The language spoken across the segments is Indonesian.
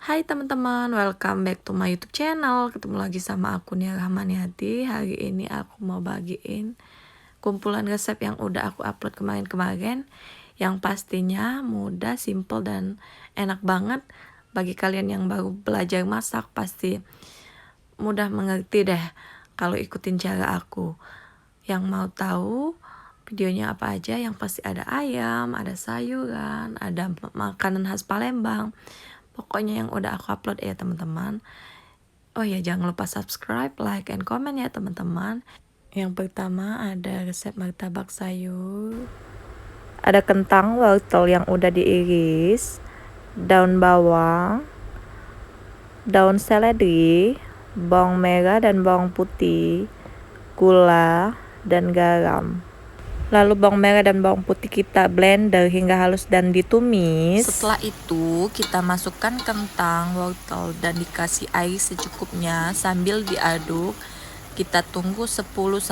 Hai teman-teman, welcome back to my YouTube channel. Ketemu lagi sama aku Nia Rahmaniati. Hari ini aku mau bagiin kumpulan resep yang udah aku upload kemarin-kemarin, yang pastinya mudah, simple, dan enak banget. Bagi kalian yang baru belajar masak, pasti mudah mengerti deh kalau ikutin cara aku. Yang mau tahu videonya apa aja, yang pasti ada ayam, ada sayuran, ada makanan khas Palembang. Pokoknya yang udah aku upload ya teman-teman. Oh ya, jangan lupa subscribe, like, and comment ya teman-teman. Yang pertama ada resep martabak sayur. Ada kentang wortel yang udah diiris, daun bawang, daun seledri, bawang merah dan bawang putih, gula, dan garam. Lalu bawang merah dan bawang putih kita blender hingga halus dan ditumis. Setelah itu kita masukkan kentang, wortel, dan dikasih air secukupnya sambil diaduk. Kita tunggu 10-15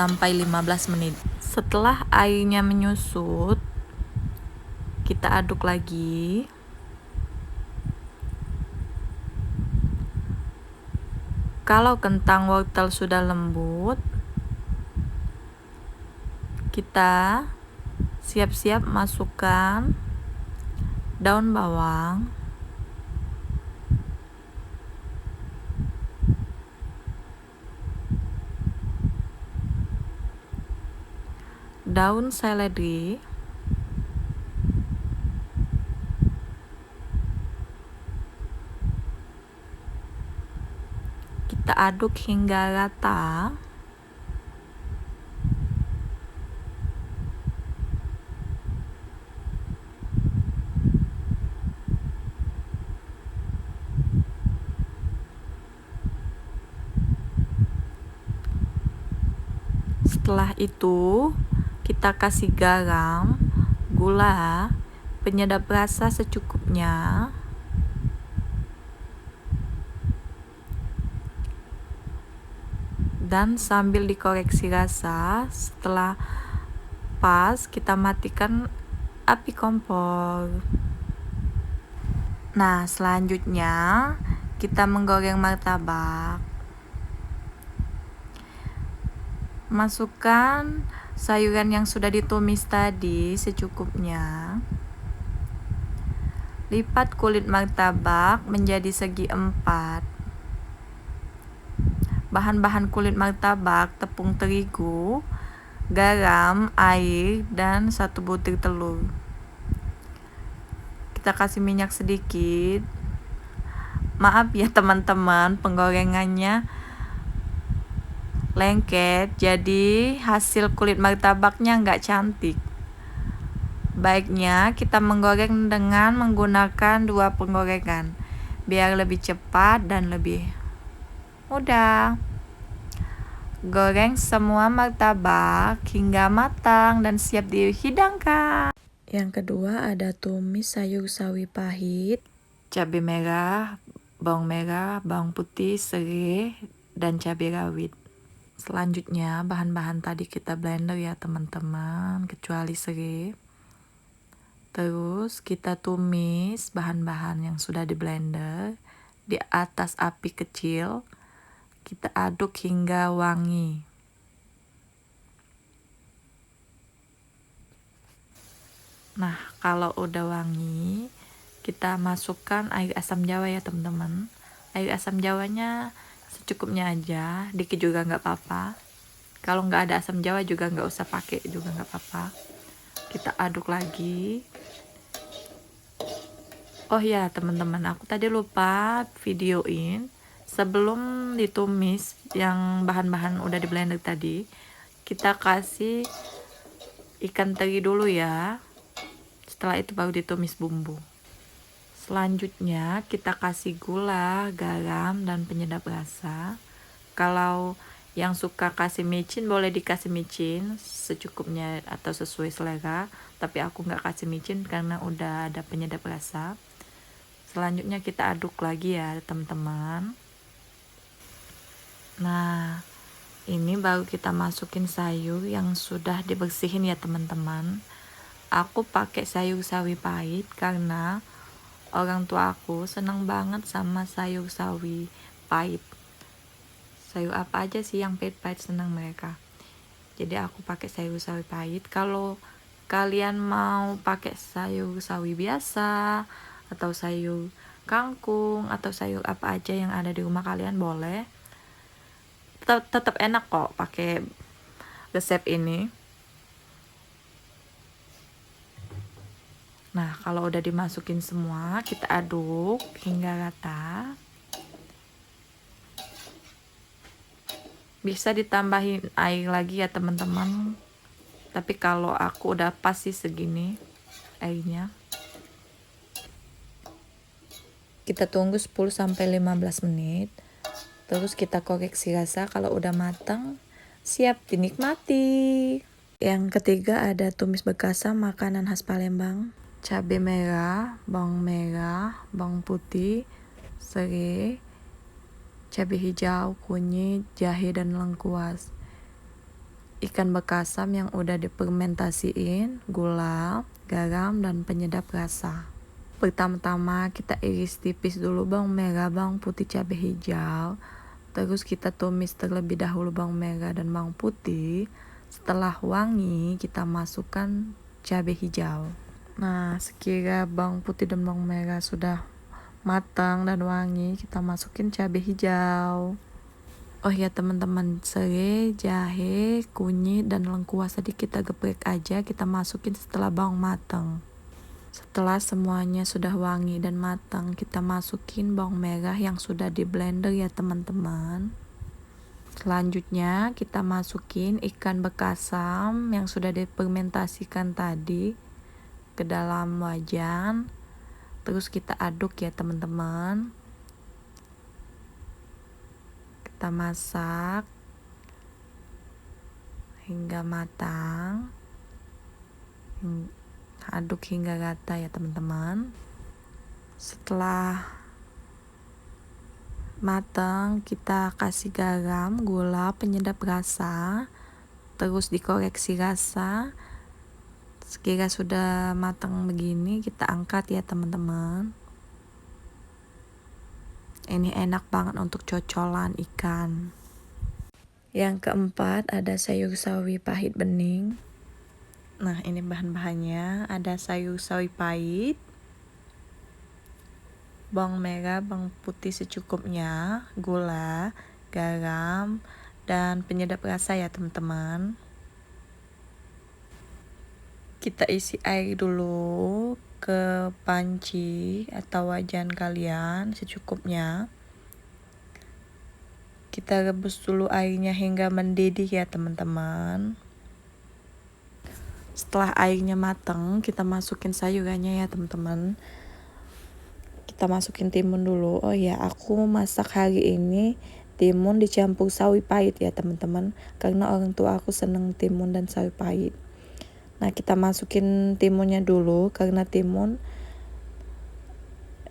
menit. Setelah airnya menyusut, kita aduk lagi. Kalau kentang wortel sudah lembut, kita siap-siap masukkan daun bawang, daun seledri, kita aduk hingga rata. Setelah itu kita kasih garam, gula, penyedap rasa secukupnya. Dan sambil dikoreksi rasa, setelah pas kita matikan api kompor. Nah, selanjutnya kita menggoreng martabak. Masukkan sayuran yang sudah ditumis tadi secukupnya. Lipat kulit martabak menjadi segi 4. Bahan-bahan kulit martabak: tepung terigu, garam, air, dan 1 butir telur. Kita kasih minyak sedikit. Maaf ya teman-teman, penggorengannya lengket, jadi hasil kulit martabaknya nggak cantik. Baiknya kita menggoreng dengan menggunakan 2 penggorengan biar lebih cepat dan lebih mudah. Goreng semua martabak hingga matang dan siap dihidangkan. Yang kedua ada tumis sayur sawi pahit, cabai merah, bawang putih, serai, dan cabai rawit. Selanjutnya bahan-bahan tadi kita blender ya teman-teman, kecuali serai. Terus kita tumis bahan-bahan yang sudah di blender di atas api kecil. Kita aduk hingga wangi. Nah, kalau udah wangi, kita masukkan air asam jawa ya teman-teman. Air asam jawanya secukupnya aja, dikit juga nggak apa-apa. Kalau nggak ada asam jawa juga nggak usah pakai, juga nggak apa-apa. Kita aduk lagi. Oh ya teman-teman, aku tadi lupa videoin sebelum ditumis yang bahan-bahan udah di blender tadi, kita kasih ikan teri dulu ya. Setelah itu baru ditumis bumbu. Selanjutnya kita kasih gula, garam, dan penyedap rasa. Kalau yang suka kasih micin boleh dikasih micin secukupnya atau sesuai selera, tapi aku nggak kasih micin karena udah ada penyedap rasa. Selanjutnya kita aduk lagi ya teman-teman. Nah, ini baru kita masukin sayur yang sudah dibersihin ya teman-teman. Aku pakai sayur sawi pahit karena orang tua aku senang banget sama sayur sawi pahit. Sayur apa aja sih yang pahit-pahit senang mereka. Jadi aku pakai sayur sawi pahit. Kalau kalian mau pakai sayur sawi biasa atau sayur kangkung atau sayur apa aja yang ada di rumah kalian boleh. Tetap enak kok pakai resep ini. Nah, kalau udah dimasukin semua, kita aduk hingga rata. Bisa ditambahin air lagi ya teman-teman. Tapi kalau aku udah pas sih segini airnya. Kita tunggu 10-15 menit. Terus kita koreksi rasa, kalau udah matang, siap dinikmati. Yang ketiga ada tumis bekasam, makanan khas Palembang. Cabai merah, bawang putih, serai, cabai hijau, kunyit, jahe, dan lengkuas. Ikan bekasam yang udah difermentasiin, gula, garam, dan penyedap rasa. Pertama-tama kita iris tipis dulu bawang merah, bawang putih, cabai hijau. Terus kita tumis terlebih dahulu bawang merah dan bawang putih. Setelah wangi, kita masukkan cabai hijau. Nah, sekira bawang putih dan bawang merah sudah matang dan wangi, kita masukin cabai hijau. Oh ya teman-teman, serai, jahe, kunyit, dan lengkuas tadi kita geprek aja, kita masukin setelah bawang matang. Setelah semuanya sudah wangi dan matang, kita masukin bawang merah yang sudah di blender ya teman-teman. Selanjutnya kita masukin ikan bekasam yang sudah difermentasikan tadi ke dalam wajan. Terus kita aduk ya teman-teman. Kita masak hingga matang. Aduk hingga rata ya teman-teman. Setelah matang, kita kasih garam, gula, penyedap rasa. Terus dikoreksi rasa. Sekira sudah matang begini, kita angkat ya teman-teman. Ini enak banget untuk cocolan ikan. Yang keempat ada sayur sawi pahit bening. Nah, ini bahan-bahannya. Ada sayur sawi pahit, bawang merah, bawang putih secukupnya, gula, garam, dan penyedap rasa ya teman-teman. Kita isi air dulu ke panci atau wajan kalian secukupnya. Kita rebus dulu airnya hingga mendidih ya teman-teman. Setelah airnya matang, kita masukin sayurannya ya teman-teman. Kita masukin timun dulu. Oh ya, aku masak hari ini timun dicampur sawi pahit ya teman-teman, karena orang tua aku seneng timun dan sawi pahit. Nah, kita masukin timunnya dulu karena timun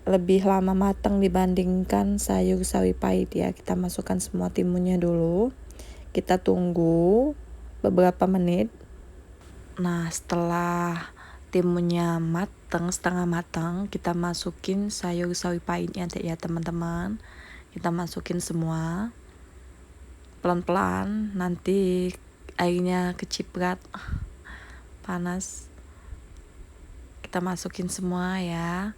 lebih lama matang dibandingkan sayur sawi pahit ya. Kita masukkan semua timunnya dulu. Kita tunggu beberapa menit. Nah, setelah timunnya matang, setengah matang, kita masukin sayur sawi pahitnya ya teman-teman. Kita masukin semua. Pelan-pelan, nanti airnya keciprat. Panas. Kita masukin semua ya.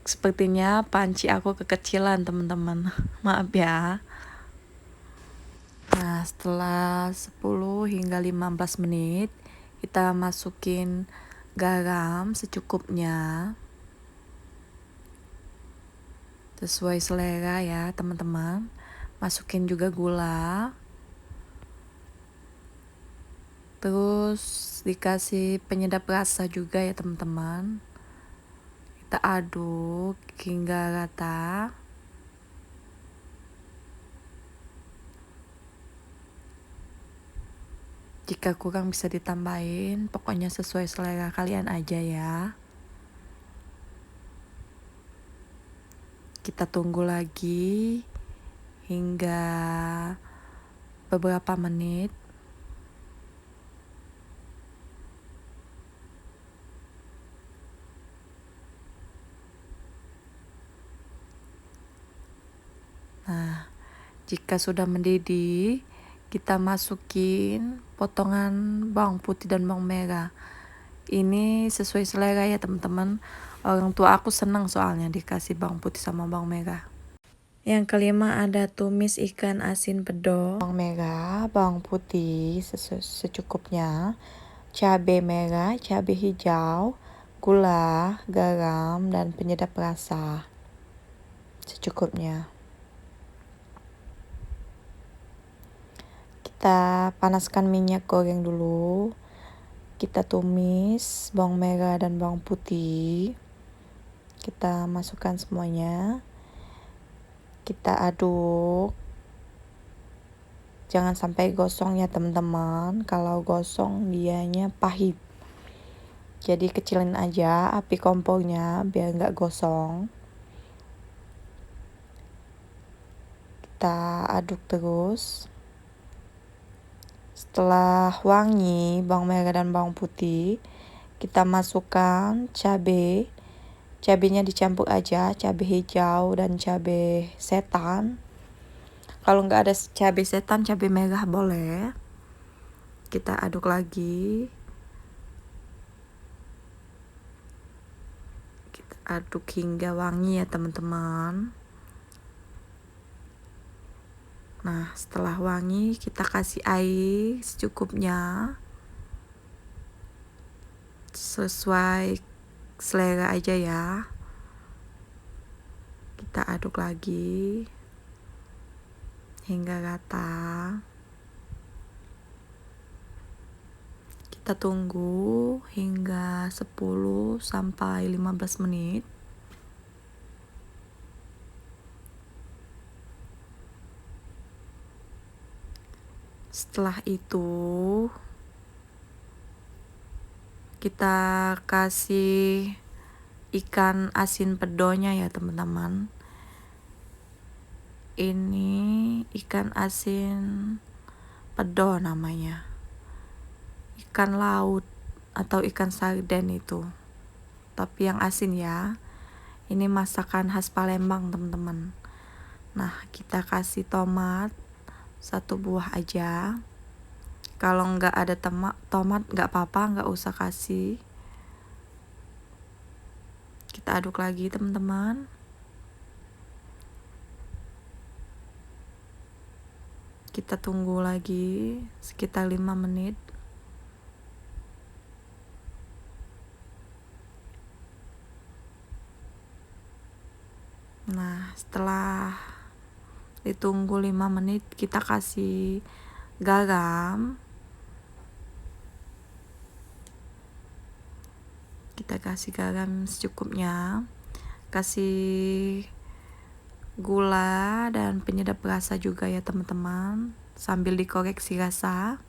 Sepertinya panci aku kekecilan teman-teman. Maaf ya. Nah, setelah 10 hingga 15 menit, kita masukin garam secukupnya. Sesuai selera ya teman-teman. Masukin juga gula. Terus dikasih penyedap rasa juga ya teman-teman. Kita aduk hingga rata. Jika kurang bisa ditambahin, pokoknya sesuai selera kalian aja ya. Kita tunggu lagi hingga beberapa menit. Jika sudah mendidih, kita masukin potongan bawang putih dan bawang merah. Ini sesuai selera ya teman-teman. Orang tua aku senang soalnya dikasih bawang putih sama bawang merah. Yang kelima ada tumis ikan asin pedo. Bawang merah, bawang putih secukupnya, cabai merah, cabai hijau, gula, garam, dan penyedap rasa secukupnya. Kita panaskan minyak goreng dulu. Kita tumis bawang merah dan bawang putih. Kita masukkan semuanya. Kita aduk. Jangan sampai gosong ya teman-teman. Kalau gosong dianya pahit. Jadi kecilin aja api kompornya biar nggak gosong. Kita aduk terus. Setelah wangi bawang merah dan bawang putih, kita masukkan cabai. Cabainya dicampur aja, cabai hijau dan cabai setan. Kalau nggak ada cabai setan, cabai merah boleh. Kita aduk lagi. Kita aduk hingga wangi ya teman-teman. Nah, setelah wangi kita kasih air secukupnya. Sesuai selera aja ya. Kita aduk lagi hingga rata. Kita tunggu hingga 10 sampai 15 menit. Setelah itu kita kasih ikan asin pedonya ya teman-teman. Ini ikan asin pedo namanya. Ikan laut atau ikan sarden itu. Tapi yang asin ya. Ini masakan khas Palembang teman-teman. Nah, kita kasih tomat 1 buah aja. Kalau nggak ada tomat nggak apa-apa, nggak usah kasih. Kita aduk lagi teman-teman. Kita tunggu lagi sekitar 5 menit. Nah, setelah ditunggu 5 menit, kita kasih garam. Kita kasih garam secukupnya. Kasih gula dan penyedap rasa juga ya teman-teman. Sambil dikoreksi rasa.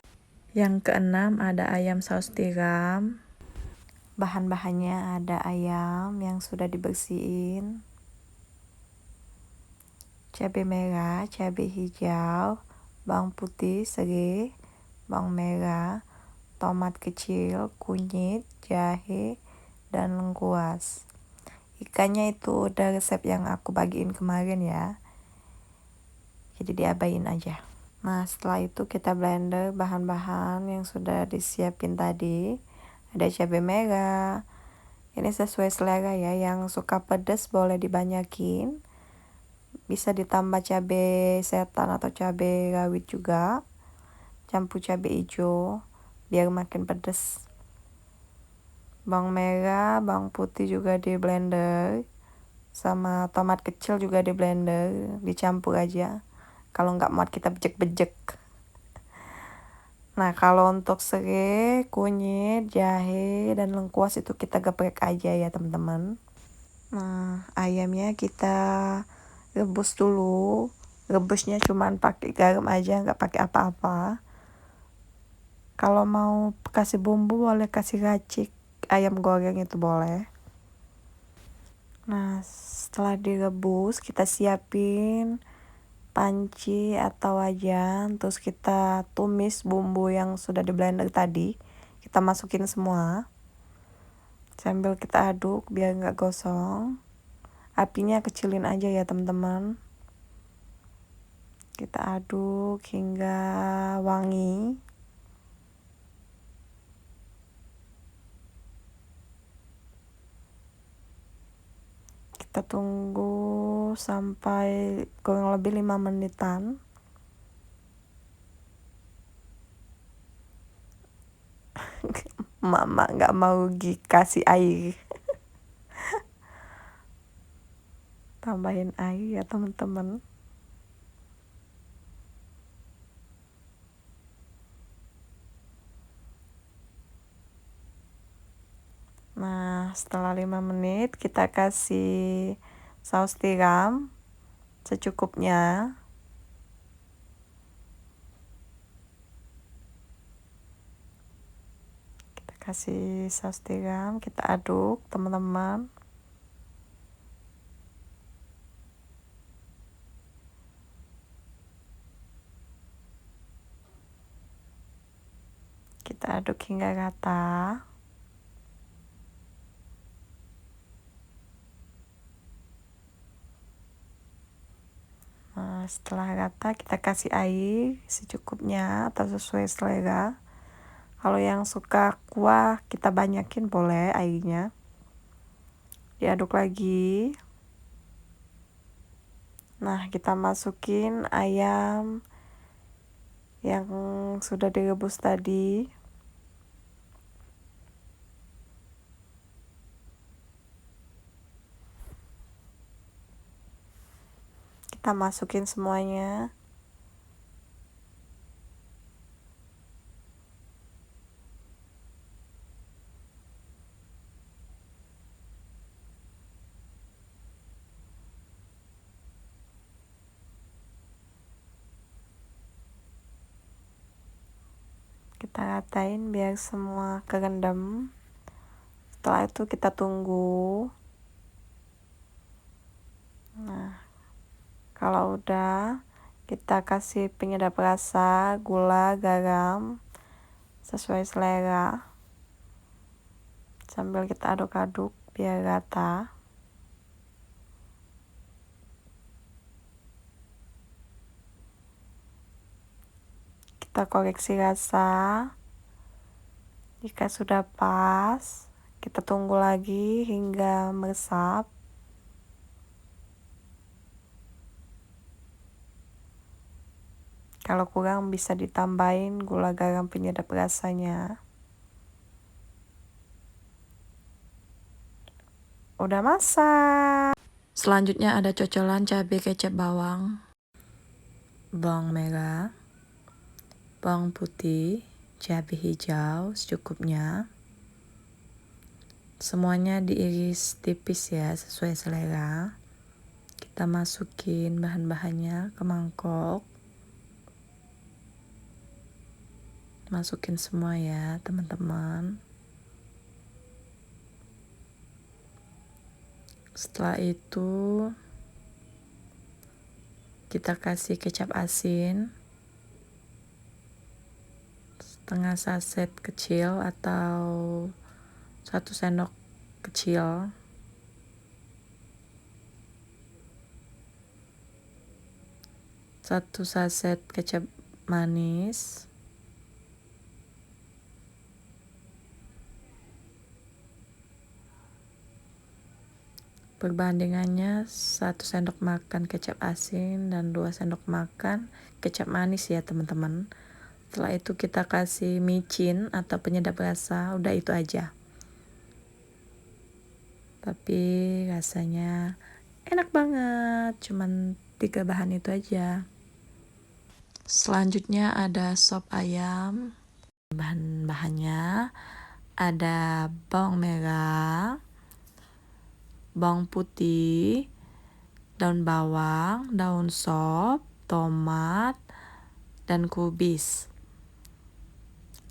Yang keenam ada ayam saus tiram. Bahan-bahannya ada ayam yang sudah dibersihin, cabai merah, cabai hijau, bawang putih, serai, bawang merah, tomat kecil, kunyit, jahe, dan lengkuas. Ikannya itu udah resep yang aku bagiin kemarin ya. Jadi diabain aja. Nah, setelah itu kita blender bahan-bahan yang sudah disiapin tadi. Ada cabai merah. Ini sesuai selera ya. Yang suka pedas boleh dibanyakin. Bisa ditambah cabai setan atau cabai rawit juga. Campur cabai hijau biar makin pedas. Bawang merah, bawang putih juga di blender. Sama tomat kecil juga di blender. Dicampur aja. Kalau nggak muat kita bejek-bejek. Nah, kalau untuk serai, kunyit, jahe, dan lengkuas itu kita geprek aja ya teman-teman. Nah, ayamnya kita rebus dulu. Rebusnya cuman pakai garam aja, nggak pakai apa-apa. Kalau mau kasih bumbu boleh kasih racik ayam goreng itu boleh. Nah, setelah direbus kita siapin panci atau wajan, terus kita tumis bumbu yang sudah di blender tadi. Kita masukin semua sambil kita aduk biar nggak gosong. Apinya kecilin aja ya teman-teman. Kita aduk hingga wangi. Kita tunggu sampai kurang lebih 5 menitan. Mama nggak mau kasih air. Tambahin air ya teman-teman. Nah, setelah 5 menit kita kasih saus tiram secukupnya. Kita kasih saus tiram, kita aduk teman-teman. Kita aduk hingga rata. Nah, setelah rata kita kasih air secukupnya atau sesuai selera. Kalau yang suka kuah kita banyakin boleh airnya. Diaduk lagi. Nah, kita masukin ayam yang sudah direbus tadi. Kita masukin semuanya. Kita ratain biar semua kerendam. Setelah itu kita tunggu. Nah, kalau udah kita kasih penyedap rasa, gula, garam sesuai selera. Sambil kita aduk-aduk biar rata. Kita koreksi rasa. Jika sudah pas, kita tunggu lagi hingga meresap. Kalau kurang bisa ditambahin gula garam penyedap rasanya. Udah masak. Selanjutnya ada cocolan cabai kecap bawang, bawang merah, bawang putih, cabai hijau secukupnya. Semuanya diiris tipis ya, sesuai selera. Kita masukin bahan-bahannya ke mangkok. Masukin semua ya teman-teman. Setelah itu kita kasih kecap asin setengah saset kecil atau 1 sendok kecil. Satu saset kecap manis. Perbandingannya 1 sendok makan kecap asin dan 2 sendok makan kecap manis ya teman-teman. Setelah itu kita kasih micin atau penyedap rasa, udah itu aja. Tapi rasanya enak banget, cuman 3 bahan itu aja. Selanjutnya ada sop ayam. Bahan-bahannya ada bawang merah, bawang putih, daun bawang, daun sop, tomat, dan kubis.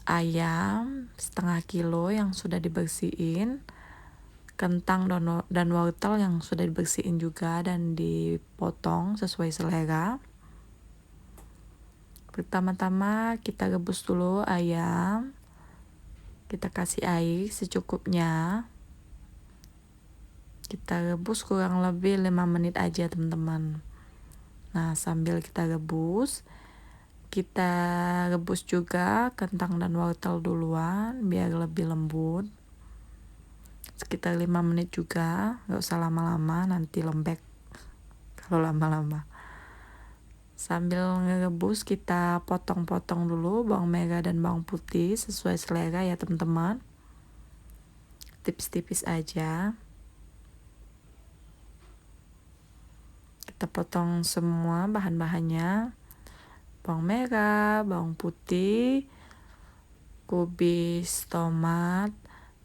Ayam setengah kilo yang sudah dibersihin, kentang dan wortel yang sudah dibersihin juga dan dipotong sesuai selera. Pertama-tama kita rebus dulu ayam. Kita kasih air secukupnya. Kita rebus kurang lebih 5 menit aja teman-teman. Nah, sambil kita rebus juga kentang dan wortel duluan biar lebih lembut. Sekitar 5 menit juga, gak usah lama-lama, nanti lembek kalau lama-lama. Sambil ngerebus kita potong-potong dulu bawang merah dan bawang putih sesuai selera ya teman-teman. Tipis-tipis aja. Kita potong semua bahan-bahannya. Bawang merah, bawang putih, kubis tomat,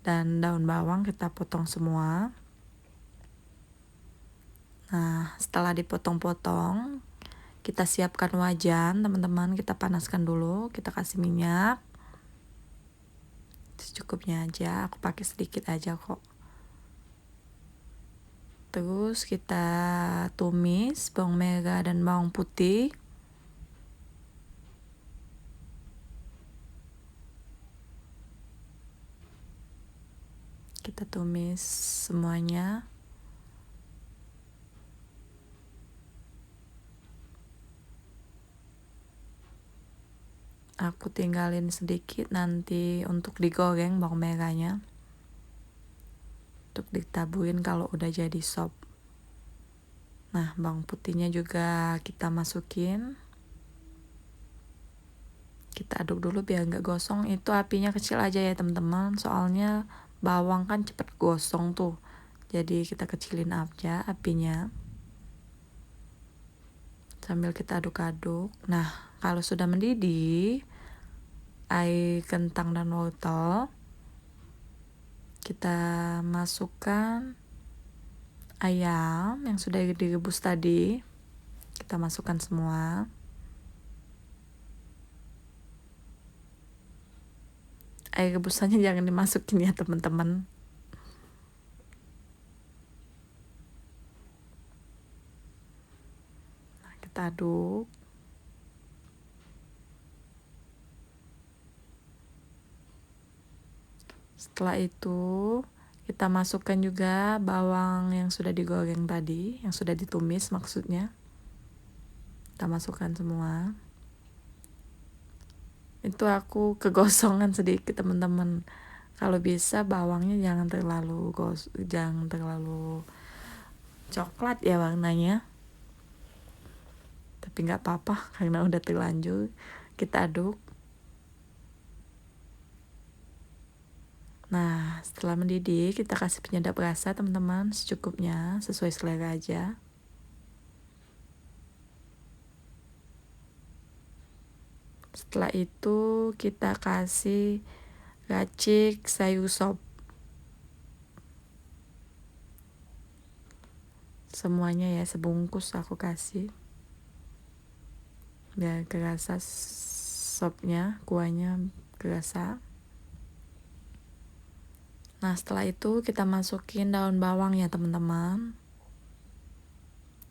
dan daun bawang kita potong semua. Nah, setelah dipotong-potong, kita siapkan wajan, teman-teman. Kita panaskan dulu, kita kasih minyak. Secukupnya aja, aku pakai sedikit aja kok. Terus kita tumis bawang merah dan bawang putih. Kita tumis semuanya. Aku tinggalin sedikit nanti untuk digoreng bawang merahnya. Untuk ditaburin kalau udah jadi sop. Nah, bawang putihnya juga kita masukin. Kita aduk dulu biar nggak gosong. Itu apinya kecil aja ya teman-teman, soalnya bawang kan cepet gosong tuh. Jadi kita kecilin aja apinya. Sambil kita aduk-aduk. Nah, kalau sudah mendidih air kentang dan wortel, kita masukkan ayam yang sudah direbus tadi. Kita masukkan semua. Air rebusannya jangan dimasukin ya teman-teman. Nah, kita aduk. Setelah itu kita masukkan juga bawang yang sudah digoreng tadi, yang sudah ditumis maksudnya. Kita masukkan semua. Itu aku kegosongan sedikit teman-teman. Kalau bisa bawangnya jangan terlalu coklat ya warnanya. Tapi nggak apa-apa karena udah terlanjur. Kita aduk. Nah, setelah mendidih kita kasih penyedap rasa teman-teman secukupnya, sesuai selera aja. Setelah itu kita kasih racik sayur sop. Semuanya ya, sebungkus aku kasih. Biar kerasa sopnya, kuahnya kerasa. Nah, setelah itu kita masukin daun bawang ya teman-teman.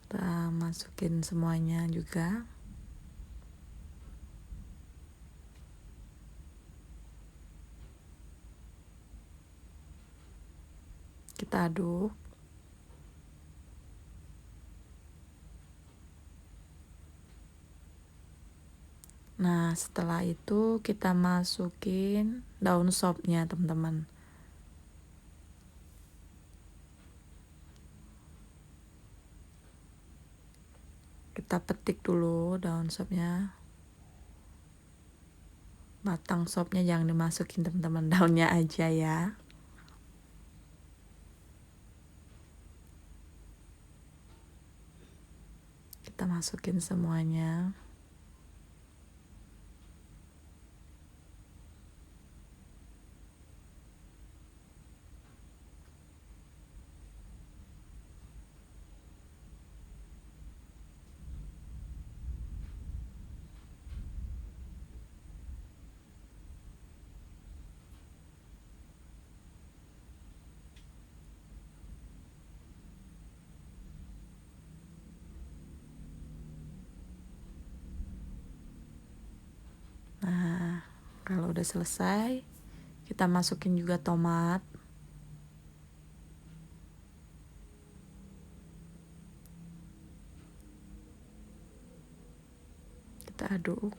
Kita masukin semuanya juga. Kita aduk. Nah, setelah itu kita masukin daun sopnya teman-teman. Kita petik dulu daun sopnya. Batang sopnya jangan dimasukin teman-teman, daunnya aja ya. Kita masukin semuanya. Nah, kalau udah selesai, kita masukin juga tomat. kita aduk.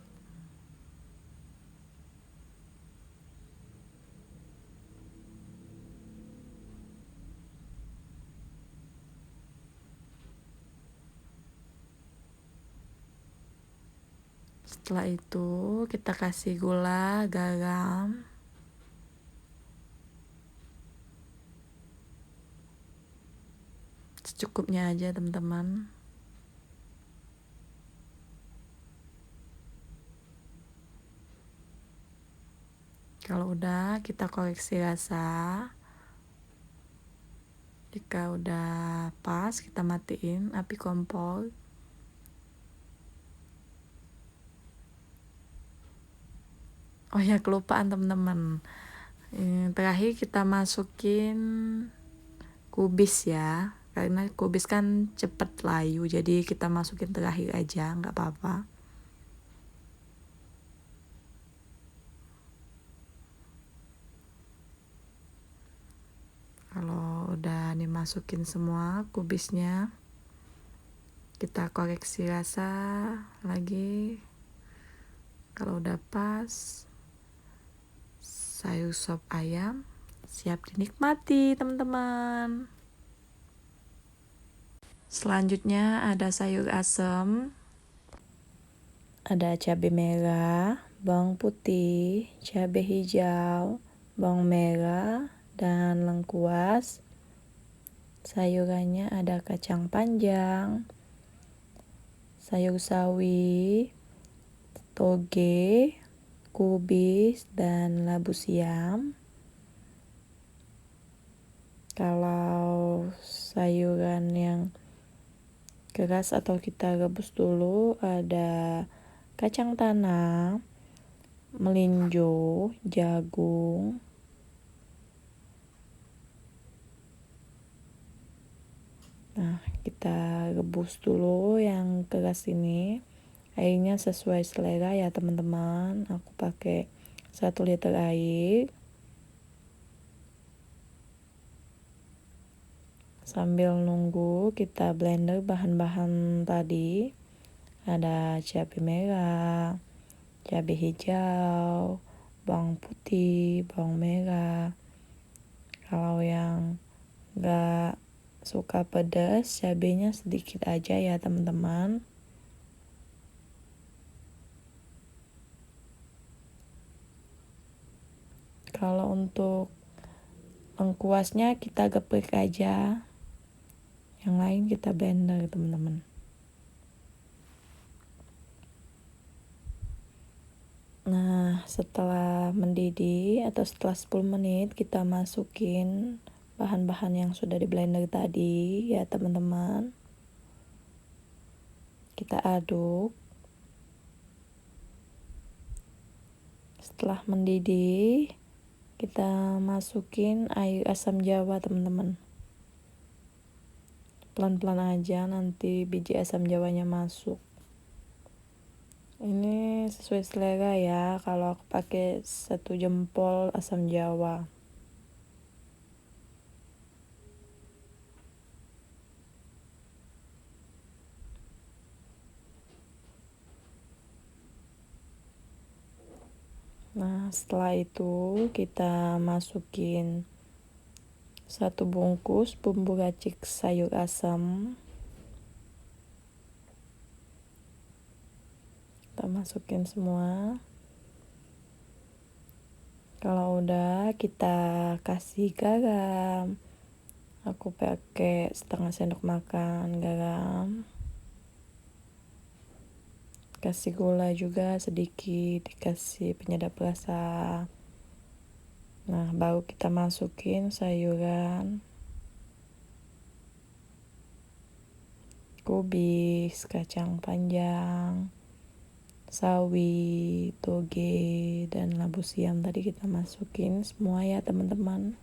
Setelah itu kita kasih gula, garam, secukupnya aja teman-teman. Kalau udah, kita koreksi rasa. Jika udah pas, kita matiin api kompor. Oh ya, kelupaan teman-teman. Terakhir kita masukin kubis ya. Karena kubis kan cepet layu, jadi kita masukin terakhir aja, nggak apa-apa. Kalau udah dimasukin semua kubisnya, kita koreksi rasa lagi. Kalau udah pas, sayur sop ayam siap dinikmati teman-teman. Selanjutnya ada sayur asem, ada cabai merah, bawang putih, cabai hijau, bawang merah, dan lengkuas. Sayurannya ada kacang panjang, sayur sawi, toge, kubis, dan labu siam. Kalau sayuran yang keras atau kita rebus dulu, ada kacang tanah, melinjo, jagung. Nah, kita rebus dulu yang keras ini. Airnya sesuai selera ya teman-teman. Aku pakai 1 liter air. Sambil nunggu kita blender bahan-bahan tadi. Ada cabai merah, cabai hijau, bawang putih, bawang merah. Kalau yang gak suka pedas, cabainya sedikit aja ya teman-teman. Kalau untuk lengkuasnya kita geprek aja. Yang lain kita blender teman-teman. Nah, setelah mendidih atau setelah 10 menit kita masukin bahan-bahan yang sudah di blender tadi ya teman-teman. Kita aduk. Setelah mendidih, kita masukin air asam jawa teman-teman. Pelan-pelan aja nanti biji asam jawanya masuk. Ini sesuai selera ya, kalau aku pakai 1 jempol asam jawa. Nah, setelah itu kita masukin 1 bungkus bumbu racik sayur asam. Kita masukin semua. Kalau udah, kita kasih garam. Aku pakai setengah sendok makan garam. Kasih gula juga sedikit, dikasih penyedap rasa. Nah, baru kita masukin sayuran, kubis, kacang panjang, sawi, toge, dan labu siam tadi kita masukin semua ya teman-teman.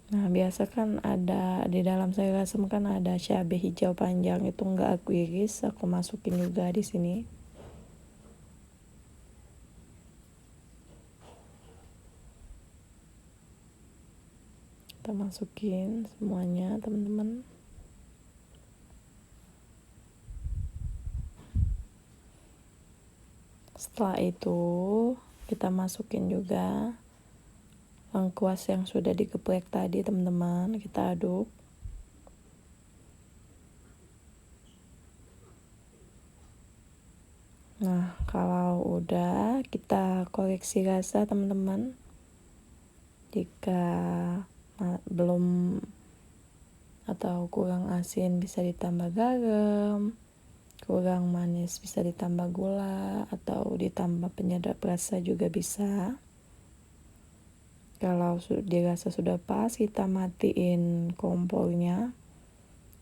Nah, biasa kan ada di dalam sayur asam kan ada cabai hijau panjang, itu enggak aku iris, aku masukin juga di sini. Kita masukin semuanya teman-teman. Setelah itu kita masukin juga lengkuas yang sudah digeprek tadi teman-teman, kita aduk. Nah kalau udah, kita koreksi rasa teman-teman. Jika belum atau kurang asin bisa ditambah garam, kurang manis bisa ditambah gula, atau ditambah penyedap rasa juga bisa. Kalau dirasa sudah pas, kita matiin kompornya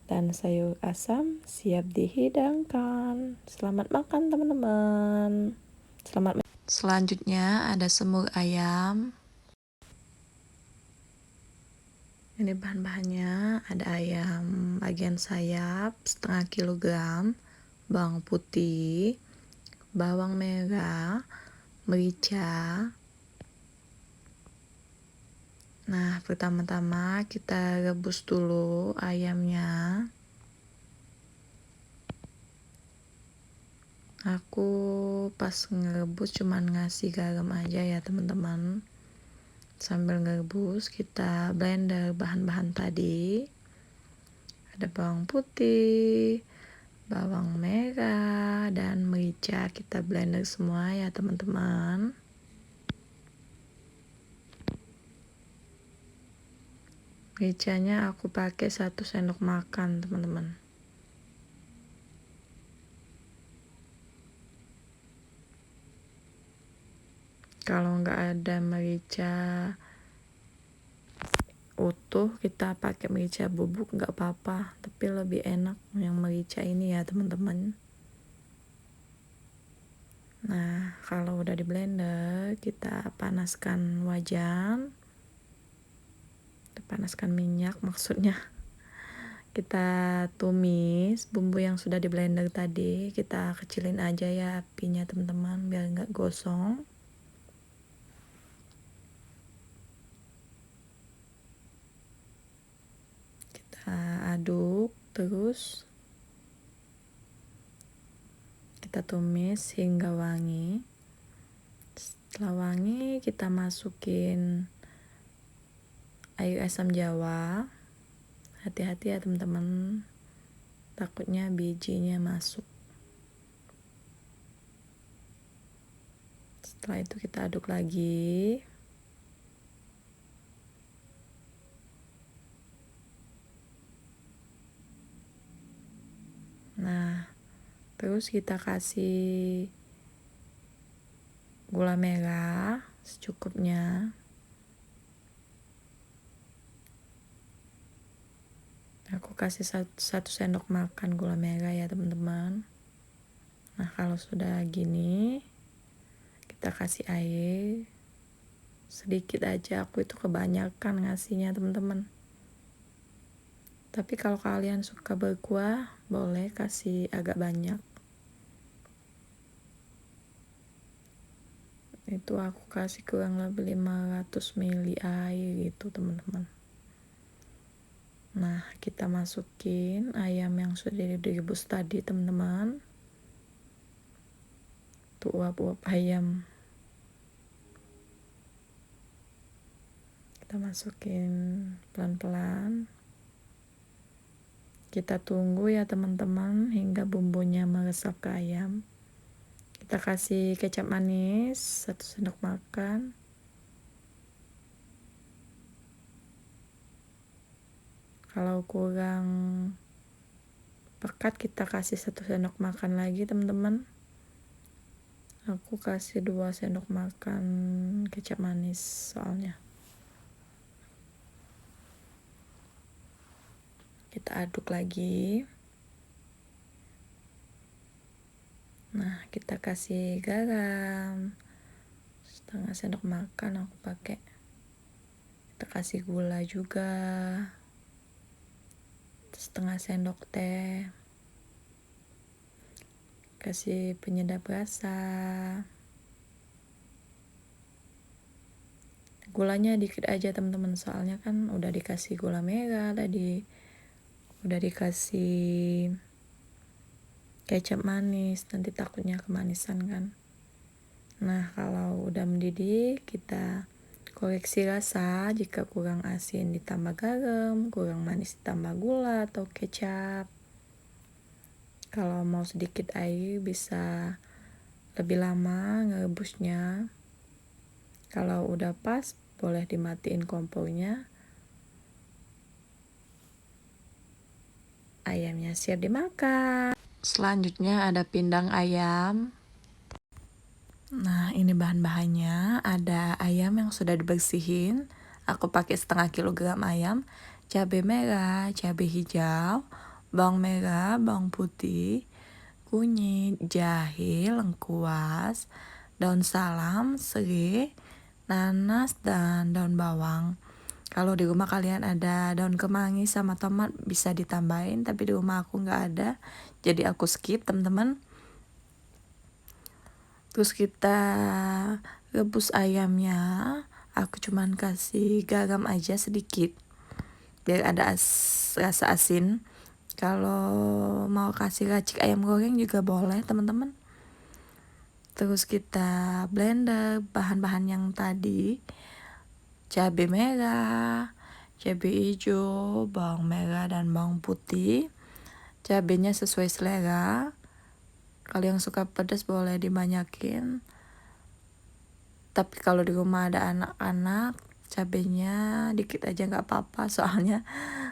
dan sayur asam siap dihidangkan. Selamat makan teman-teman. Selanjutnya ada semur ayam. Ini bahan-bahannya, ada ayam bagian sayap setengah kilogram, bawang putih, bawang merah, merica. Nah pertama-tama kita rebus dulu ayamnya. Aku pas ngerebus cuman ngasih garam aja ya teman-teman. Sambil ngerebus kita blender bahan-bahan tadi. Ada bawang putih, bawang merah, dan merica. Kita blender semua ya teman-teman. Mericanya aku pakai 1 sendok makan teman-teman. Kalau nggak ada merica utuh, kita pakai merica bubuk nggak apa-apa, tapi lebih enak yang merica ini ya teman-teman. Nah kalau udah di blender, kita panaskan wajan, kita panaskan minyak maksudnya. Kita tumis bumbu yang sudah di blender tadi, kita kecilin aja ya apinya teman-teman biar nggak gosong. Aduk terus, kita tumis hingga wangi. Setelah wangi, kita masukin air asam jawa. Hati-hati ya teman-teman, takutnya bijinya masuk. Setelah itu kita aduk lagi. Nah terus kita kasih gula merah secukupnya. Aku kasih 1 sendok makan gula merah ya teman-teman. Nah kalau sudah gini, kita kasih air sedikit aja. Aku itu kebanyakan ngasihnya teman-teman. Tapi kalau kalian suka berkuah, boleh kasih agak banyak. Itu aku kasih kurang lebih 500 ml air gitu teman-teman. Nah kita masukin ayam yang sudah direbus tadi teman-teman. Tuh uap-uap ayam. Kita masukin pelan-pelan. Kita tunggu ya teman-teman hingga bumbunya meresap ke ayam. Kita kasih kecap manis 1 sendok makan. Kalau kurang pekat kita kasih 1 sendok makan lagi teman-teman. Aku kasih 2 sendok makan kecap manis soalnya. Kita aduk lagi. Nah kita kasih garam setengah sendok makan aku pakai. Kita kasih gula juga setengah sendok teh. Kasih penyedap rasa. Gulanya dikit aja teman-teman, soalnya kan udah dikasih gula merah tadi, udah dikasih kecap manis, nanti takutnya kemanisan kan. Nah, kalau udah mendidih, kita koreksi rasa. Jika kurang asin ditambah garam, kurang manis ditambah gula atau kecap. Kalau mau sedikit air bisa lebih lama ngerebusnya. Kalau udah pas, boleh dimatiin kompornya. Ayamnya siap dimakan. Selanjutnya ada pindang ayam. Nah, ini bahan-bahannya. Ada ayam yang sudah dibersihin. Aku pakai setengah kilogram ayam. Cabai merah, cabai hijau, bawang merah, bawang putih, kunyit, jahe, lengkuas, daun salam, serai, nanas, dan daun bawang. Kalau di rumah kalian ada daun kemangi sama tomat bisa ditambahin, tapi di rumah aku nggak ada, jadi aku skip teman-teman. Terus kita rebus ayamnya. Aku cuman kasih garam aja sedikit biar ada rasa asin. Kalau mau kasih racik ayam goreng juga boleh teman-teman. Terus kita blender bahan-bahan yang tadi. Cabai merah, cabai hijau, bawang merah dan bawang putih. Cabainya sesuai selera. Kalau yang suka pedas boleh dibanyakin. Tapi kalau di rumah ada anak-anak, cabenya dikit aja nggak apa-apa. Soalnya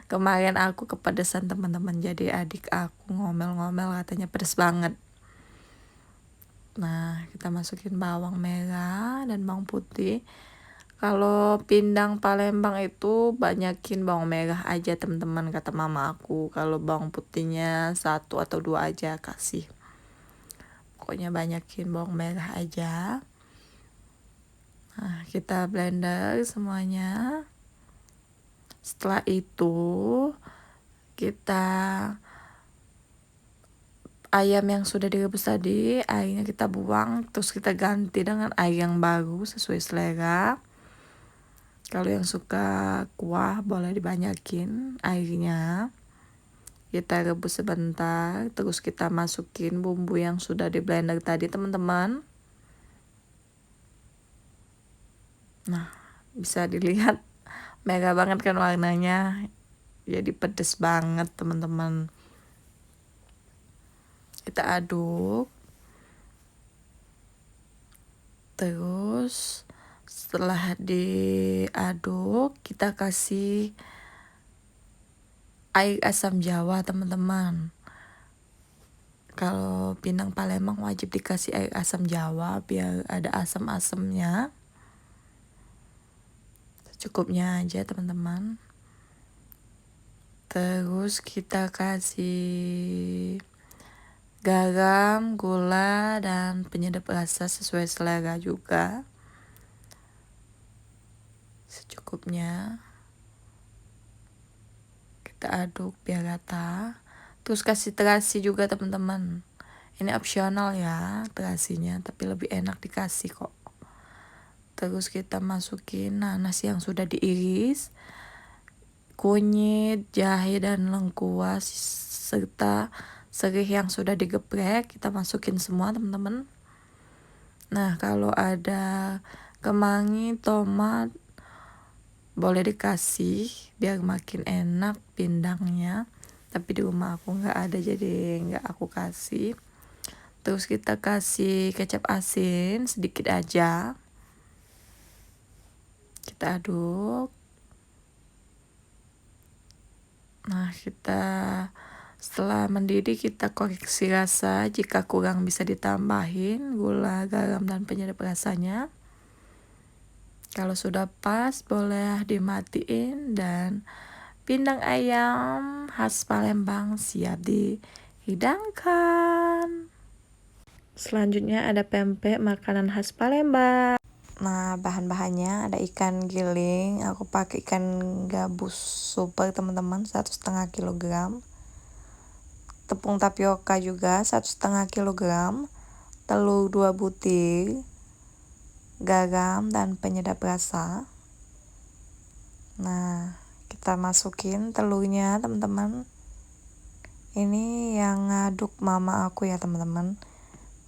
kemarin aku kepedesan teman-teman. Jadi adik aku ngomel-ngomel katanya pedes banget. Nah, kita masukin bawang merah dan bawang putih. Kalau pindang Palembang itu banyakin bawang merah aja teman-teman, kata mama aku. Kalau bawang putihnya 1 atau 2 aja kasih. Pokoknya banyakin bawang merah aja. Nah, kita blender semuanya. Setelah itu kita ayam yang sudah direbus tadi, airnya kita buang, terus kita ganti dengan air yang baru sesuai selera. Kalau yang suka kuah boleh dibanyakin airnya. Kita rebus sebentar, terus kita masukin bumbu yang sudah di blender tadi teman-teman. Nah, bisa dilihat merah banget kan warnanya. Jadi pedes banget teman-teman. Kita aduk. Terus setelah diaduk, kita kasih air asam jawa teman-teman. Kalau pindang Palembang wajib dikasih air asam jawa biar ada asam-asamnya. Secukupnya aja teman-teman. Terus kita kasih garam, gula, dan penyedap rasa sesuai selera juga. Secukupnya. Kita aduk biar rata. Terus kasih terasi juga teman-teman. Ini opsional ya terasinya, tapi lebih enak dikasih kok. Terus kita masukin nanas yang sudah diiris, kunyit, jahe dan lengkuas serta serai yang sudah digeprek. Kita masukin semua teman-teman. Nah, kalau ada kemangi, tomat boleh dikasih biar makin enak pindangnya. Tapi di rumah aku nggak ada jadi nggak aku kasih. Terus kita kasih kecap asin sedikit aja. Kita aduk. Nah, setelah mendidih kita koreksi rasa. Jika kurang bisa ditambahin gula, garam, dan penyedap rasanya. Kalau sudah pas boleh dimatiin dan pindang ayam khas Palembang siap dihidangkan. Selanjutnya ada pempek, makanan khas Palembang. Nah, bahan-bahannya ada ikan giling. Aku pakai ikan gabus super teman-teman, 1,5 kilogram. Tepung tapioka juga 1,5 kilogram. Telur 2 butir. Garam dan penyedap rasa. Nah, kita masukin telurnya teman-teman. Ini yang ngaduk mama aku ya teman-teman.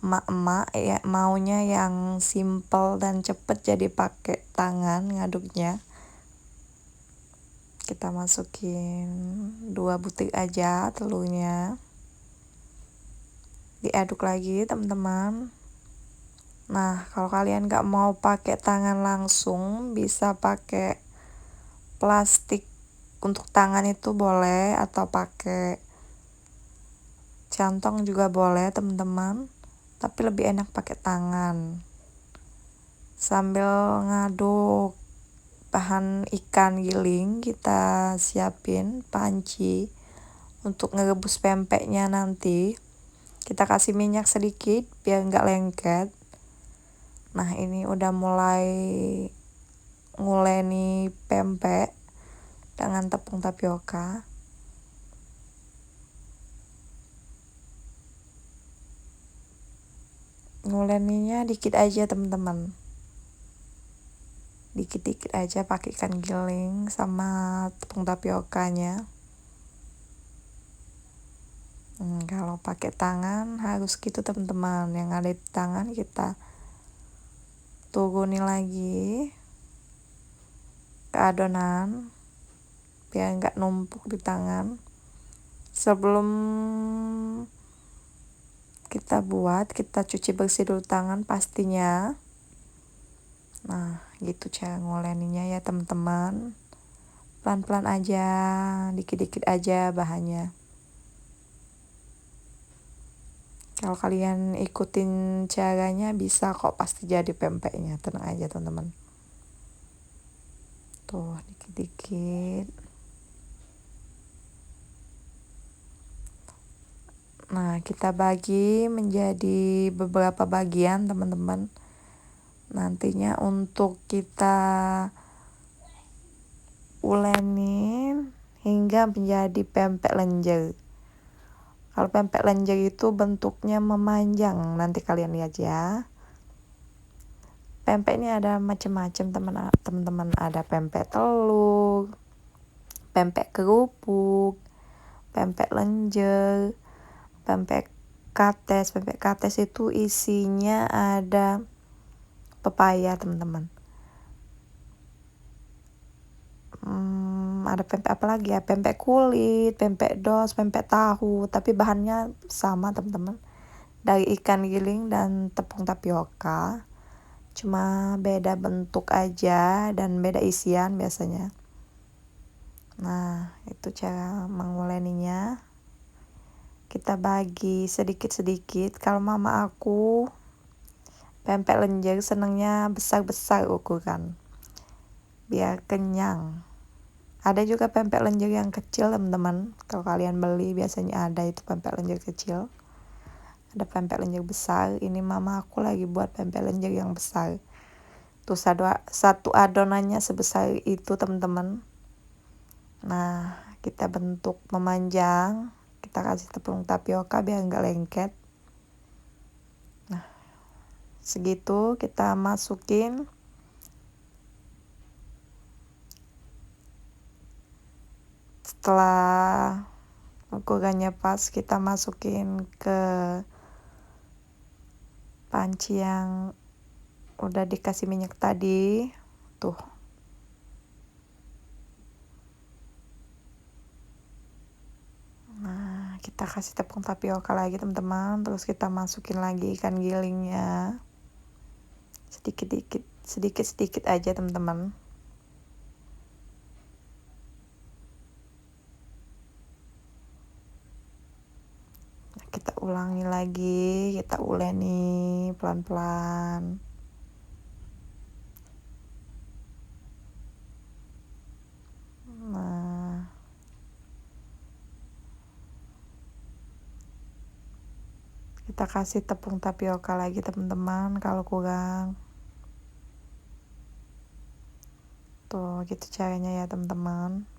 emak-emak ya maunya yang simple dan cepet, jadi pakai tangan ngaduknya. Kita masukin 2 butir aja telurnya, diaduk lagi teman-teman. Nah, kalau kalian gak mau pakai tangan langsung, bisa pakai plastik untuk tangan itu boleh, atau pakai cantong juga boleh teman-teman, tapi lebih enak pakai tangan. Sambil ngaduk bahan ikan giling, kita siapin panci untuk ngerebus pempeknya. Nanti kita kasih minyak sedikit biar nggak lengket. Nah, ini udah mulai nguleni pempek dengan tepung tapioka. Nguleninya dikit aja teman-teman, dikit-dikit aja pakai ikan giling sama tepung tapiokanya. Kalau pakai tangan harus gitu teman-teman, yang ada di tangan kita turuni lagi ke adonan biar nggak numpuk di tangan. Sebelum kita buat, kita cuci bersih dulu tangan pastinya. Nah, gitu cara nguleninya ya teman-teman, pelan-pelan aja, dikit-dikit aja bahannya. Kalau kalian ikutin caranya bisa kok, pasti jadi pempeknya, tenang aja teman-teman. Tuh, dikit-dikit. Nah, kita bagi menjadi beberapa bagian teman-teman. Nantinya untuk kita ulenin hingga menjadi pempek lenjer. Kalau pempek lenjer itu bentuknya memanjang, nanti kalian lihat ya. Pempek ini ada macam-macam teman-teman, ada pempek telur, pempek kerupuk, pempek lenjer, pempek kates. Pempek kates itu isinya ada pepaya teman-teman. Ada pempek apa lagi ya, pempek kulit, pempek dos, pempek tahu, tapi bahannya sama teman-teman, dari ikan giling dan tepung tapioka, cuma beda bentuk aja dan beda isian biasanya. Nah, itu cara menguleninya. Kita bagi sedikit-sedikit. Kalau mama aku pempek lenjer senengnya besar-besar ukuran biar kenyang. Ada juga pempek lenjer yang kecil teman-teman, kalau kalian beli biasanya ada itu pempek lenjer kecil, ada pempek lenjer besar. Ini mama aku lagi buat pempek lenjer yang besar tuh, satu adonannya sebesar itu teman-teman. Nah, kita bentuk memanjang, kita kasih tepung tapioka biar nggak lengket. Nah, segitu kita masukin. Setelah ukurannya pas, kita masukin ke panci yang udah dikasih minyak tadi tuh. Nah, kita kasih tepung tapioka lagi teman-teman, terus kita masukin lagi ikan gilingnya sedikit aja teman-teman. Kita ulangi lagi, kita uleni pelan-pelan. Nah, kita kasih tepung tapioka lagi teman-teman kalau kurang. Tuh, gitu caranya ya teman-teman.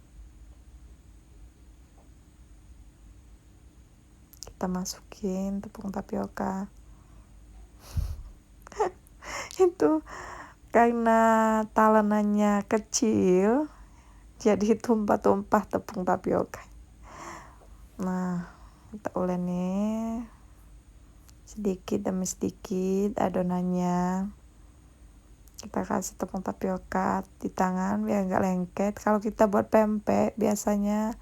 Kita masukin tepung tapioka. Itu karena talenannya kecil, jadi tumpah-tumpah tepung tapioka. Nah, kita uleni sedikit demi sedikit adonannya. Kita kasih tepung tapioka di tangan biar nggak lengket. Kalau kita buat pempek biasanya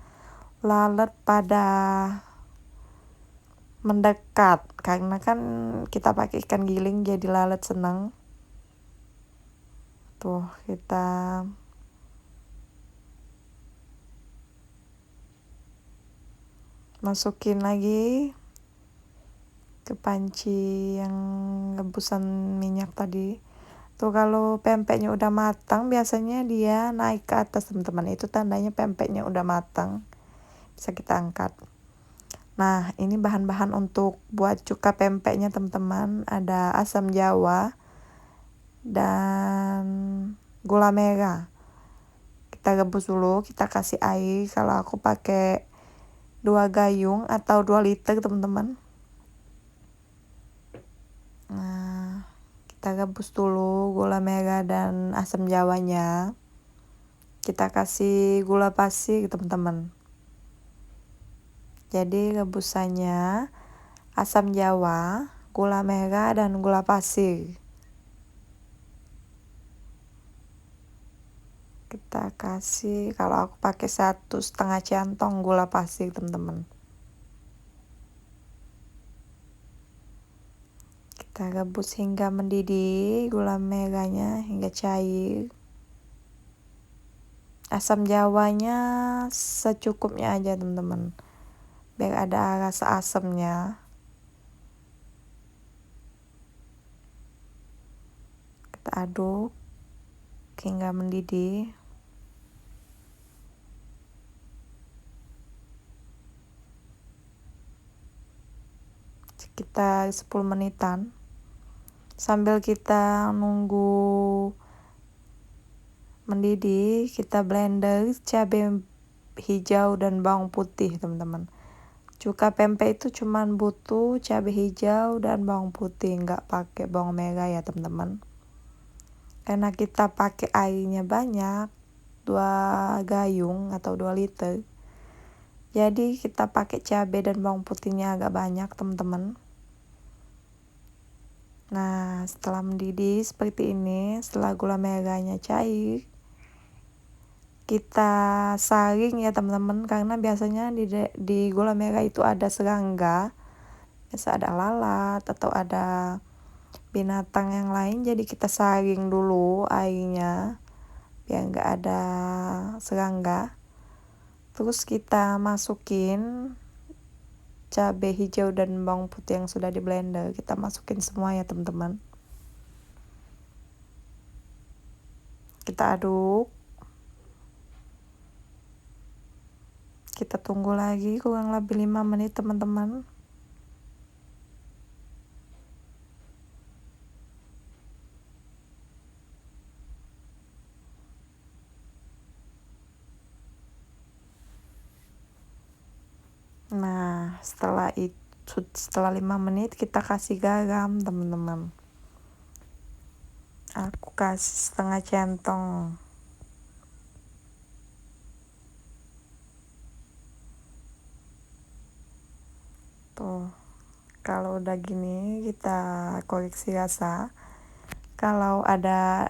lalat pada mendekat, karena kan kita pakai ikan giling jadi lalat senang. Tuh kita masukin lagi ke panci yang rebusan minyak tadi. Tuh kalau pempeknya udah matang biasanya dia naik ke atas teman-teman, itu tandanya pempeknya udah matang, bisa kita angkat. Nah ini bahan-bahan untuk buat cuka pempeknya teman-teman, ada asam jawa dan gula merah. Kita rebus dulu, kita kasih air, kalau aku pakai 2 gayung atau 2 liter teman-teman. Nah kita rebus dulu gula merah dan asam jawanya. Kita kasih gula pasir teman-teman. Jadi rebusannya asam jawa, gula merah dan gula pasir. Kita kasih, kalau aku pakai 1,5 centong gula pasir teman-teman. Kita rebus hingga mendidih gula merahnya hingga cair. Asam jawanya secukupnya aja teman-teman, biar ada rasa asamnya. Kita aduk hingga mendidih. Sekitar 10 menitan. Sambil kita nunggu mendidih, kita blender cabai hijau dan bawang putih teman-teman. Cuka pempek itu cuman butuh cabai hijau dan bawang putih, nggak pakai bawang merah ya teman-teman. Karena kita pakai airnya banyak, 2 gayung atau 2 liter. Jadi kita pakai cabai dan bawang putihnya agak banyak teman-teman. Nah setelah mendidih seperti ini, setelah gula merahnya cair, kita saring ya teman-teman, karena biasanya di gula merah itu ada serangga, biasa ada lalat atau ada binatang yang lain, jadi kita saring dulu airnya biar nggak ada serangga. Terus kita masukin cabai hijau dan bawang putih yang sudah di blender, kita masukin semua ya teman-teman. Kita aduk, kita tunggu lagi kurang lebih 5 menit teman-teman. Nah setelah 5 menit kita kasih garam teman-teman. Aku kasih 1/2 centong. Tuh kalau udah gini kita koreksi rasa. Kalau ada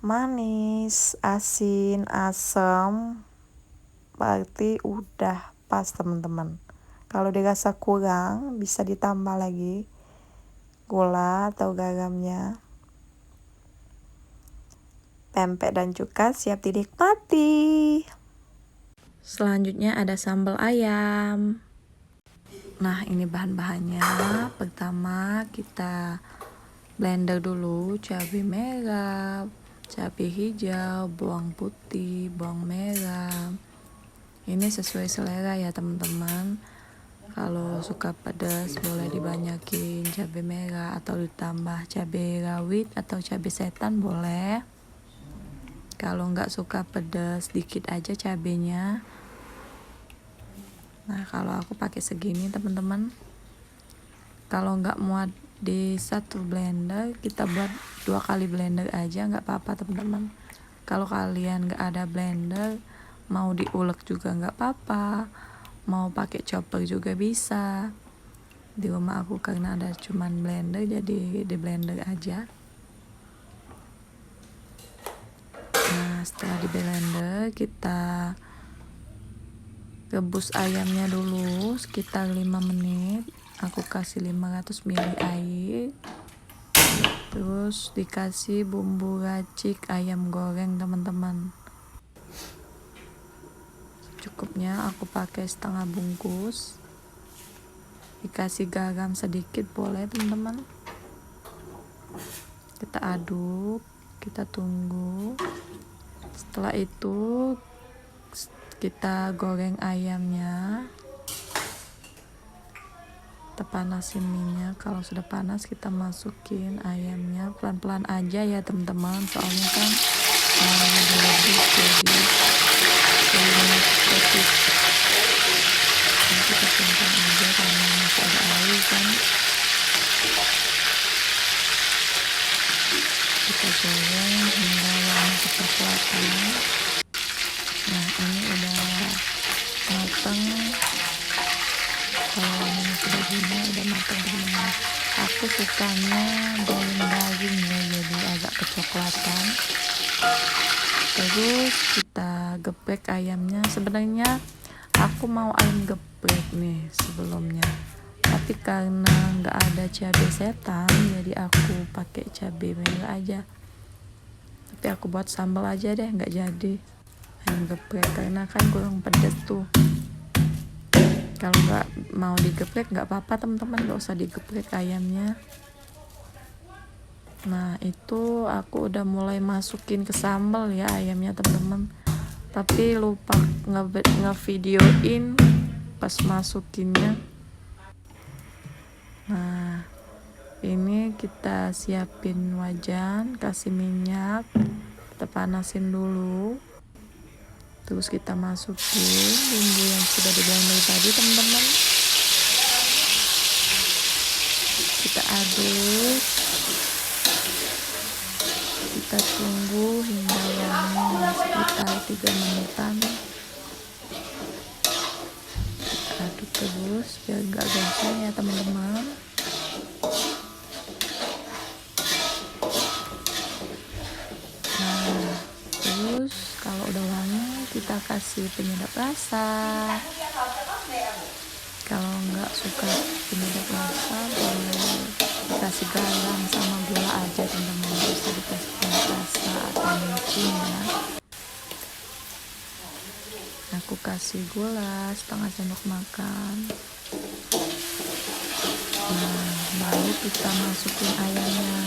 manis, asin, asam, berarti udah pas teman-teman. Kalau dirasa kurang bisa ditambah lagi gula atau garamnya. Pempek dan cuka siap dinikmati. Selanjutnya ada sambal ayam. Nah ini bahan-bahannya. Pertama kita blender dulu cabai merah, cabai hijau, bawang putih, bawang merah. Ini sesuai selera ya teman-teman. Kalau suka pedas boleh dibanyakin cabai merah atau ditambah cabai rawit atau cabai setan boleh. Kalau nggak suka pedas dikit aja cabenya. Nah kalau aku pakai segini teman-teman. Kalau nggak muat di satu blender, kita buat 2 kali blender aja nggak apa-apa teman-teman. Kalau kalian nggak ada blender, mau diulek juga nggak apa-apa, mau pakai chopper juga bisa. di rumah aku karena ada cuman blender, jadi di blender aja. Nah, setelah di blender kita rebus ayamnya dulu sekitar 5 menit. Aku kasih 500 ml air, terus dikasih bumbu racik ayam goreng teman-teman. Cukupnya aku pakai setengah bungkus. Dikasih garam sedikit boleh teman-teman. Kita aduk, kita tunggu. Setelah itu kita goreng ayamnya. Kita panasin minyak. Kalau sudah panas kita masukin ayamnya, pelan-pelan aja ya teman-teman, soalnya kan direbus jadi minyak sedikit. Nanti kita simpan aja karena masih ada air kan. Kita goreng hingga warna kecoklatan. Nah, ini udah matang. Kalau warnanya sudah gini udah matang teman-teman. Aku sukanya daging ya, jadi agak kecoklatan. Terus kita geprek ayamnya. Sebenarnya aku mau ayam geprek nih sebelumnya, tapi karena nggak ada cabai setan jadi aku pakai cabai merah aja. Tapi aku buat sambal aja deh, nggak jadi ayam geprek karena kan kurang pedas tuh. Kalau nggak mau digeprek nggak apa-apa teman-teman, nggak usah digeprek ayamnya. Nah, itu aku udah mulai masukin ke sambal ya ayamnya teman-teman, tapi lupa ngevideoin pas masukinnya. Nah, ini kita siapin wajan, kasih minyak, kita panasin dulu, terus kita masukin bumbu yang sudah di blender tadi teman-teman. Kita aduk, kita tunggu hingga wangi sekitar 3 menitan. Kita aduk terus biar gak gosong ya teman-teman. Nah, terus kalau udah wangi kita kasih penyedap rasa. Kalau nggak suka penyedap rasa boleh dikasih garam sama gula aja teman-teman, nggak usah dikasih penyedap rasa atau micin ya. Aku kasih gula setengah sendok makan. Nah, baru kita masukin ayamnya.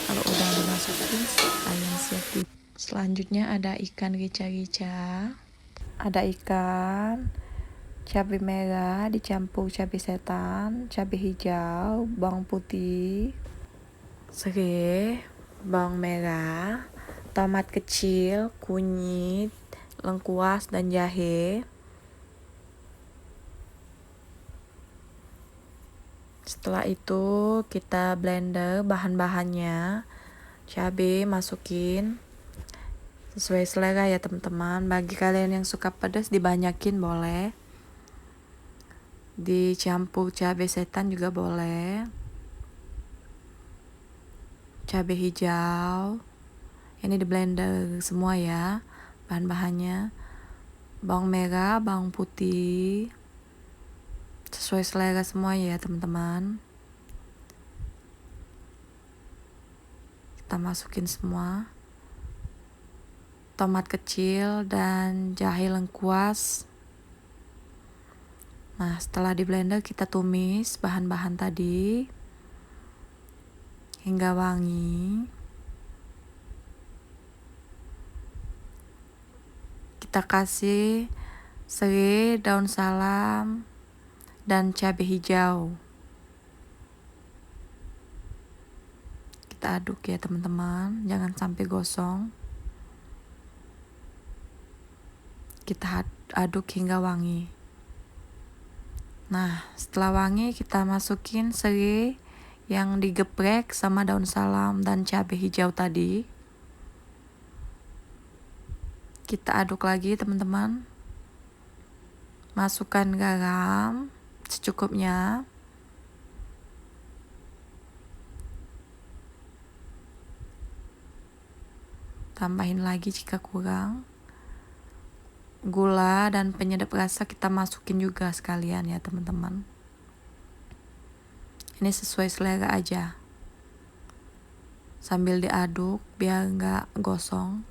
Kalau udah dimasukin, ayam siap di. Selanjutnya ada ikan rica-rica. Ada ikan, cabai merah dicampur cabai setan, cabai hijau, bawang putih, serai, bawang merah, tomat kecil, kunyit, lengkuas, dan jahe. Setelah itu kita blender bahan-bahannya. Cabai masukin sesuai selera ya teman-teman. Bagi kalian yang suka pedas dibanyakin boleh, dicampur cabai setan juga boleh. Cabai hijau ini di blender semua ya bahan-bahannya. Bawang merah, bawang putih, sesuai selera semua ya teman-teman. Kita masukin semua. Tomat kecil dan jahe lengkuas. Nah, setelah di blender kita tumis bahan-bahan tadi hingga wangi. Kita kasih serai, daun salam, dan cabai hijau. Kita aduk ya teman-teman, jangan sampai gosong. Kita aduk hingga wangi. Nah, setelah wangi kita masukin serai yang digeprek sama daun salam dan cabai hijau tadi. Kita aduk lagi teman-teman. Masukkan garam secukupnya. Tambahin lagi jika kurang. Gula dan penyedap rasa kita masukin juga sekalian ya teman-teman. Ini sesuai selera aja. Sambil diaduk biar nggak gosong.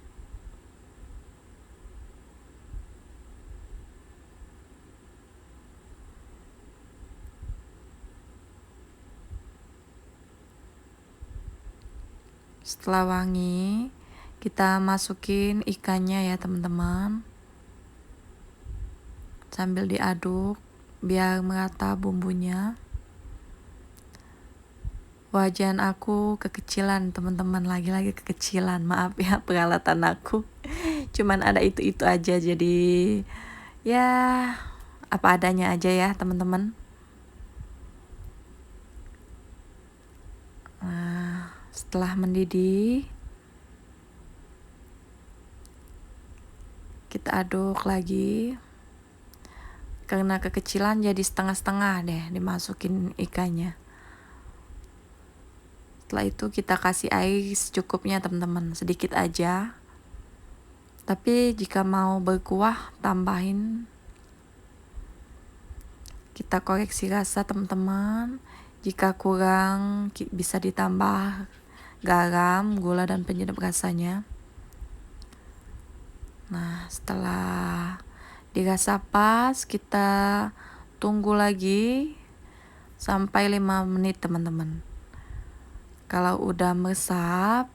Setelah wangi, kita masukin ikannya ya teman-teman. Sambil diaduk biar merata bumbunya. Wajan aku kekecilan teman-teman, lagi-lagi kekecilan, maaf ya peralatan aku cuman ada itu aja, jadi ya apa adanya aja ya teman-teman. Nah, setelah mendidih kita aduk lagi. Karena kekecilan jadi setengah-setengah deh dimasukin ikannya. Setelah itu kita kasih air secukupnya teman-teman, sedikit aja. Tapi jika mau berkuah tambahin. Kita koreksi rasa teman-teman. Jika kurang bisa ditambah garam, gula dan penyedap rasanya. Nah, setelah dirasa pas, kita tunggu lagi sampai 5 menit teman-teman. Kalau udah meresap,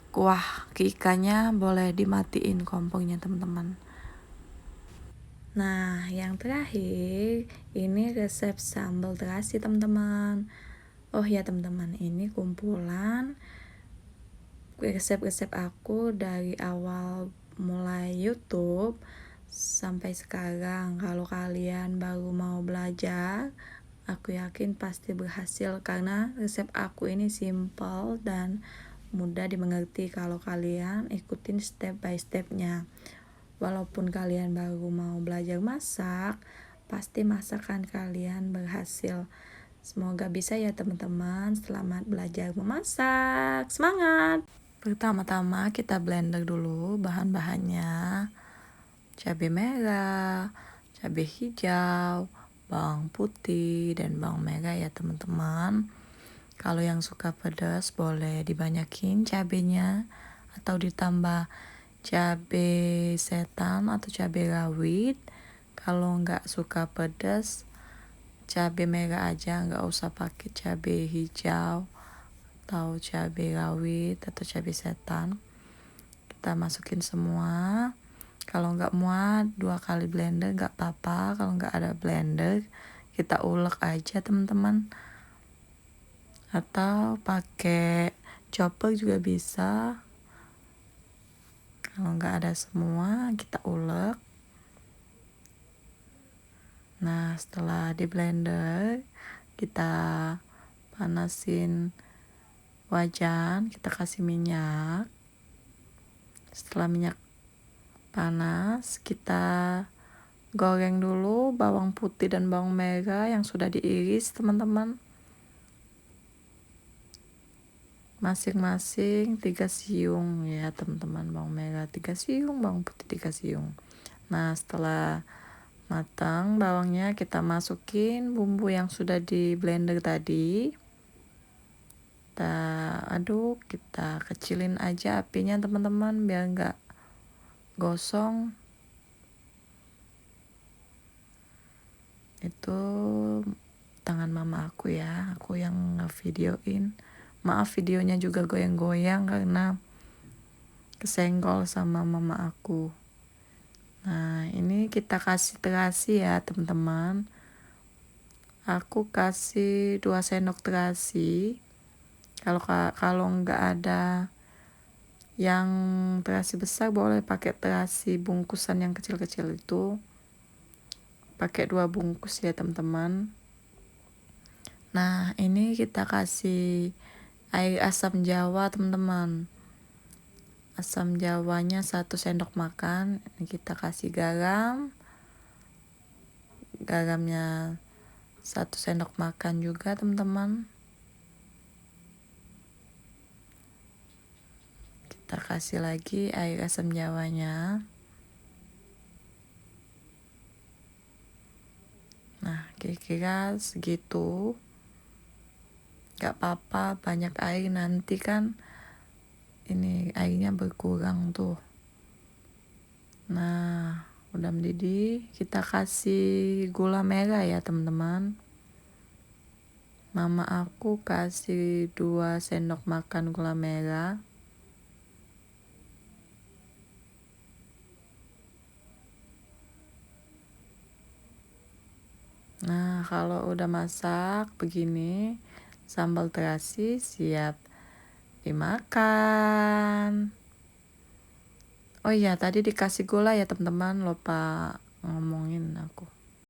kuah ke ikannya boleh dimatiin kompornya teman-teman. Nah, yang terakhir ini resep sambal terasi teman-teman. Oh ya teman-teman, ini kumpulan resep-resep aku dari awal mulai YouTube sampai sekarang. Kalau kalian baru mau belajar, aku yakin pasti berhasil karena resep aku ini simple dan mudah dimengerti kalau kalian ikutin step by stepnya. Walaupun kalian baru mau belajar masak, pasti masakan kalian berhasil. Semoga bisa ya teman-teman. Selamat belajar memasak. Semangat! Pertama-tama kita blender dulu bahan-bahannya. Cabai merah, cabai hijau, bawang putih, dan bawang merah ya teman-teman. Kalau yang suka pedas boleh dibanyakin cabainya atau ditambah cabai setan atau cabai rawit. Kalau nggak suka pedas, cabai merah aja, nggak usah pakai cabai hijau atau cabai rawit atau cabai setan. Kita masukin semua. Kalau nggak muat 2 kali blender nggak apa-apa. Kalau nggak ada blender kita ulek aja teman-teman, atau pakai chopper juga bisa. Kalau nggak ada semua kita ulek. Nah, setelah di blender kita panasin wajan, kita kasih minyak. Setelah minyak panas, kita goreng dulu bawang putih dan bawang merah yang sudah diiris teman-teman. Masing-masing 3 siung ya teman-teman, bawang merah 3 siung, bawang putih 3 siung. Nah, setelah matang bawangnya, kita masukin bumbu yang sudah di blender tadi. Kita aduk, kita kecilin aja apinya teman-teman biar nggak gosong. Itu tangan mama aku ya, aku yang ngevideoin. Maaf videonya juga goyang-goyang karena kesenggol sama mama aku. Nah, ini kita kasih terasi ya teman-teman. Aku kasih 2 sendok terasi. Kalau nggak ada yang terasi besar boleh pakai terasi bungkusan yang kecil-kecil itu. Pakai 2 bungkus ya teman-teman. Nah, ini kita kasih air asam jawa teman-teman. Asam jawanya 1 sendok makan. Ini kita kasih garam. garamnya 1 sendok makan juga teman-teman. Kita kasih lagi air asam jawanya. Nah, kira-kira segitu. Gak apa-apa banyak air, nanti kan ini airnya berkurang tuh. Nah, udah mendidih, kita kasih gula merah ya teman-teman. Mama aku kasih 2 sendok makan gula merah. Nah, kalau udah masak begini, sambal terasi siap dimakan. Oh iya, tadi dikasih gula ya teman-teman, lupa